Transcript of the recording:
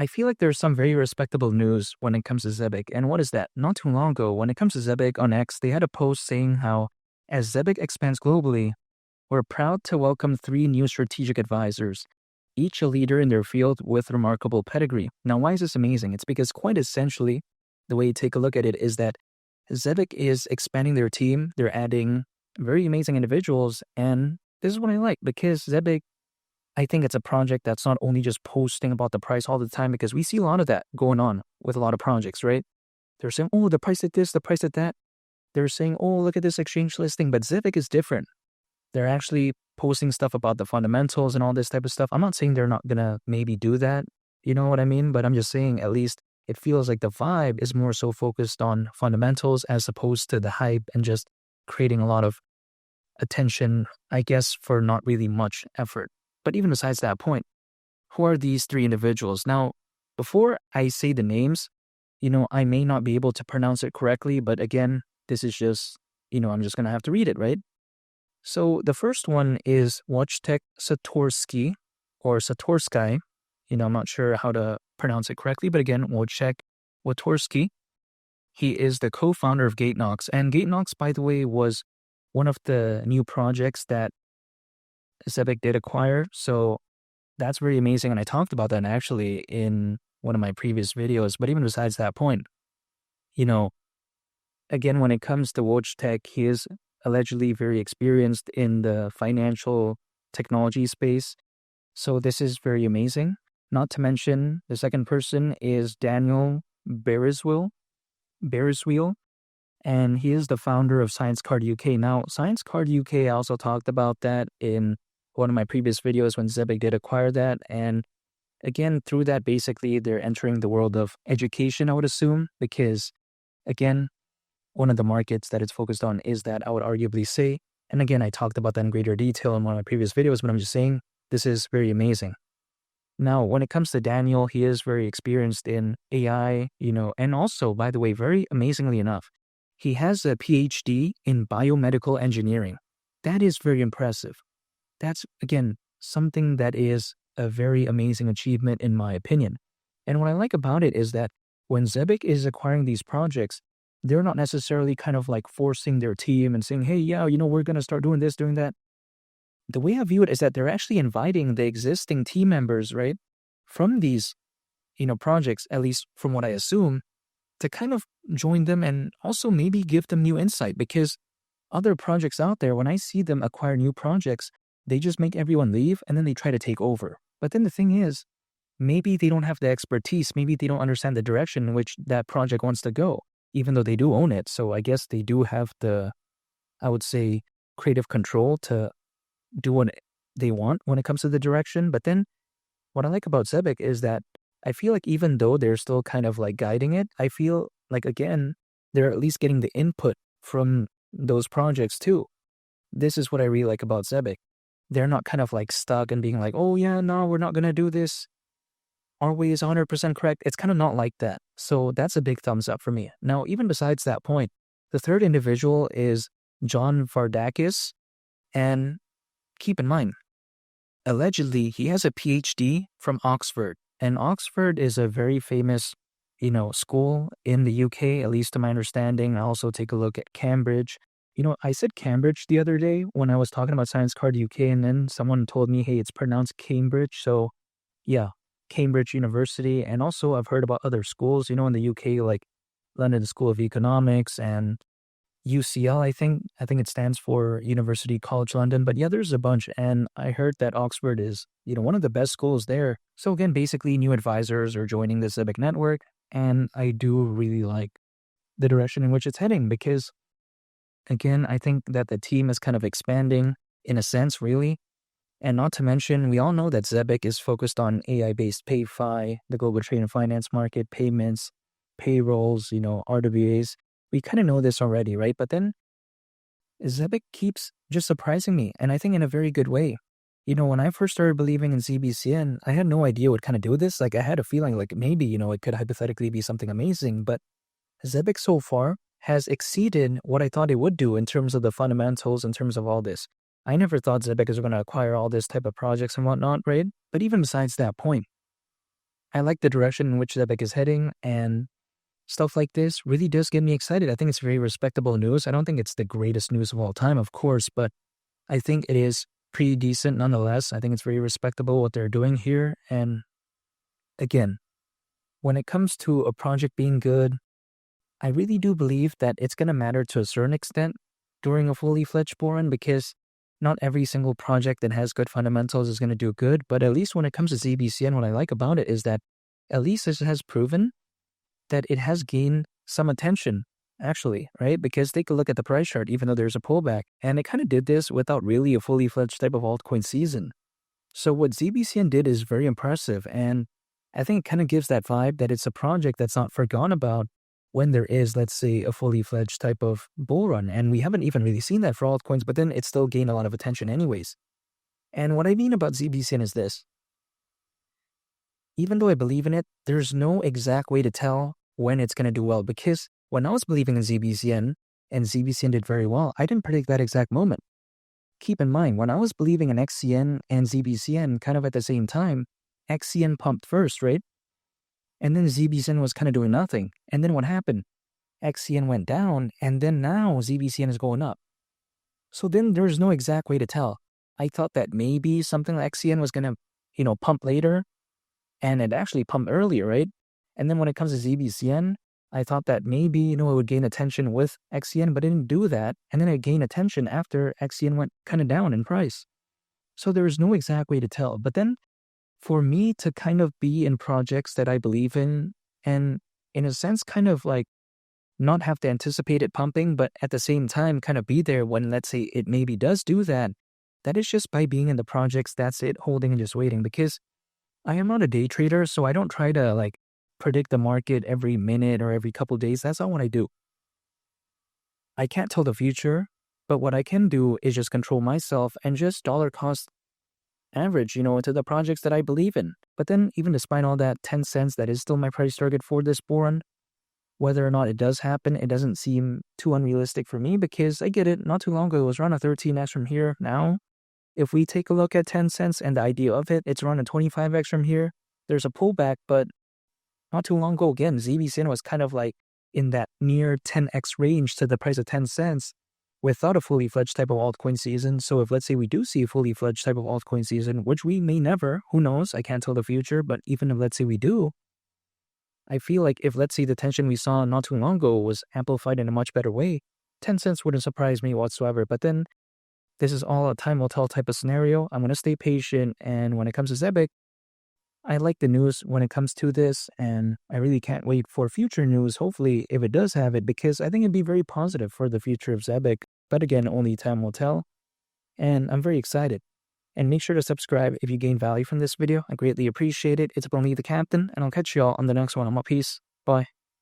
I feel like there's some very respectable news when it comes to Zebec. And what is that? Not too long ago, when it comes to Zebec on X, they had a post saying how, as Zebec expands globally, we're proud to welcome 3 new strategic advisors, each a leader in their field with remarkable pedigree. Now, why is this amazing? It's because quite essentially, the way you take a look at it is that Zebec is expanding their team. They're adding very amazing individuals. And this is what I like because Zebec, I think it's a project that's not only just posting about the price all the time, because we see a lot of that going on with a lot of projects, right? They're saying, oh, the price at this, the price at that. They're saying, oh, look at this exchange listing. But Zebec is different. They're actually posting stuff about the fundamentals and all this type of stuff. I'm not saying they're not going to maybe do that. You know what I mean? But I'm just saying at least it feels like the vibe is more so focused on fundamentals as opposed to the hype and just creating a lot of attention, I guess, for not really much effort. But even besides that point, who are these 3 individuals? Now, before I say the names, I may not be able to pronounce it correctly, but again, this is just, I'm just going to have to read it, right? So the first one is Wojtek Satorsky or Satorsky. I'm not sure how to pronounce it correctly, but again, Wojtek Satorsky. He is the co-founder of GateKnox. And GateKnox, by the way, was one of the new projects that Zebec did acquire. So that's very amazing. And I talked about that actually in one of my previous videos. But even besides that point, again, when it comes to Wojtek, he is allegedly very experienced in the financial technology space. So this is very amazing. Not to mention, the second person is Daniel Bereswil, and he is the founder of Science Card UK. Now, Science Card UK, I also talked about that in one of my previous videos when Zebec did acquire that. And again, through that, basically, they're entering the world of education, I would assume, because, again, one of the markets that it's focused on is that, I would arguably say, and again, I talked about that in greater detail in one of my previous videos, but I'm just saying this is very amazing. Now, when it comes to Daniel, he is very experienced in AI, and also, by the way, very amazingly enough, he has a PhD in biomedical engineering. That is very impressive. That's, again, something that is a very amazing achievement in my opinion. And what I like about it is that when Zebec is acquiring these projects, they're not necessarily kind of like forcing their team and saying, hey, yeah, we're going to start doing this, doing that. The way I view it is that they're actually inviting the existing team members, right, from these, projects, at least from what I assume, to kind of join them and also maybe give them new insight, because other projects out there, when I see them acquire new projects, they just make everyone leave and then they try to take over. But then the thing is, maybe they don't have the expertise. Maybe they don't understand the direction in which that project wants to go, even though they do own it. So I guess they do have the, I would say, creative control to do what they want when it comes to the direction. But then what I like about Zebec is that I feel like even though they're still kind of like guiding it, I feel like, again, they're at least getting the input from those projects too. This is what I really like about Zebec. They're not kind of like stuck and being like, oh yeah, no, we're not going to do this. Our way is 100% correct. It's kind of not like that. So that's a big thumbs up for me. Now, even besides that point, the third individual is John Vardakis. And keep in mind, allegedly, he has a PhD from Oxford. And Oxford is a very famous, school in the UK, at least to my understanding. I also take a look at Cambridge. I said Cambridge the other day when I was talking about Science Card UK, and then someone told me, hey, it's pronounced Cambridge. So, yeah, Cambridge University. And also, I've heard about other schools, in the UK, like London School of Economics and UCL, I think it stands for University College London. But yeah, there's a bunch. And I heard that Oxford is, one of the best schools there. So again, basically new advisors are joining the Zebec Network. And I do really like the direction in which it's heading because, again, I think that the team is kind of expanding in a sense, really. And not to mention, we all know that Zebec is focused on AI-based PayFi, the global trade and finance market, payments, payrolls, RWAs. We kind of know this already, right? But then Zebec keeps just surprising me, and I think in a very good way. When I first started believing in ZBCN, I had no idea what kind of do this. Like, I had a feeling like maybe, it could hypothetically be something amazing, but Zebec so far has exceeded what I thought it would do in terms of the fundamentals, in terms of all this. I never thought Zebec was going to acquire all this type of projects and whatnot, right? But even besides that point, I like the direction in which Zebec is heading, and stuff like this really does get me excited. I think it's very respectable news. I don't think it's the greatest news of all time, of course, but I think it is pretty decent nonetheless. I think it's very respectable what they're doing here. And again, when it comes to a project being good, I really do believe that it's going to matter to a certain extent during a fully fledged bull run, because not every single project that has good fundamentals is going to do good. But at least when it comes to ZBCN, what I like about it is that at least it has proven that it has gained some attention, actually, right? Because take a look at the price chart, even though there's a pullback, and it kind of did this without really a fully fledged type of altcoin season. So what ZBCN did is very impressive, and I think it kind of gives that vibe that it's a project that's not forgotten about when there is, let's say, a fully fledged type of bull run. And we haven't even really seen that for altcoins, but then it still gained a lot of attention anyways. And what I mean about ZBCN is this. Even though I believe in it, there's no exact way to tell when it's going to do well, because when I was believing in ZBCN and ZBCN did very well, I didn't predict that exact moment. Keep in mind, when I was believing in XCN and ZBCN kind of at the same time, XCN pumped first, right? And then ZBCN was kind of doing nothing. And then what happened? XCN went down, and then now ZBCN is going up. So then there's no exact way to tell. I thought that maybe something like XCN was going to, pump later, and it actually pumped earlier, right? And then when it comes to ZBCN, I thought that maybe, it would gain attention with XCN, but it didn't do that. And then it gained attention after XCN went kind of down in price. So there is no exact way to tell. But then for me to kind of be in projects that I believe in, and in a sense, kind of like not have to anticipate it pumping, but at the same time kind of be there when, let's say, it maybe does do that, that is just by being in the projects, that's it, holding and just waiting. Because I am not a day trader, so I don't try to predict the market every minute or every couple days. That's not what I do. I can't tell the future, but what I can do is just control myself and just dollar cost average, into the projects that I believe in. But then even despite all that, 10 cents, that is still my price target for this bull run. Whether or not it does happen, it doesn't seem too unrealistic for me, because I get it. Not too long ago, it was around a 13x from here. Now, if we take a look at 10 cents and the idea of it, it's around a 25x from here. There's a pullback, but not too long ago, again, ZBCN was kind of in that near 10x range to the price of 10 cents without a fully fledged type of altcoin season. So if, let's say, we do see a fully fledged type of altcoin season, which we may never, who knows, I can't tell the future, but even if, let's say, we do, I feel like if, let's say, the tension we saw not too long ago was amplified in a much better way, 10 cents wouldn't surprise me whatsoever. But then this is all a time will tell type of scenario. I'm going to stay patient. And when it comes to Zebec, I like the news when it comes to this, and I really can't wait for future news, hopefully, if it does have it, because I think it'd be very positive for the future of Zebec. But again, only time will tell, and I'm very excited. And make sure to subscribe if you gain value from this video. I greatly appreciate it. It's been me, the Captain, and I'll catch y'all on the next one. I'm out. Peace. Bye.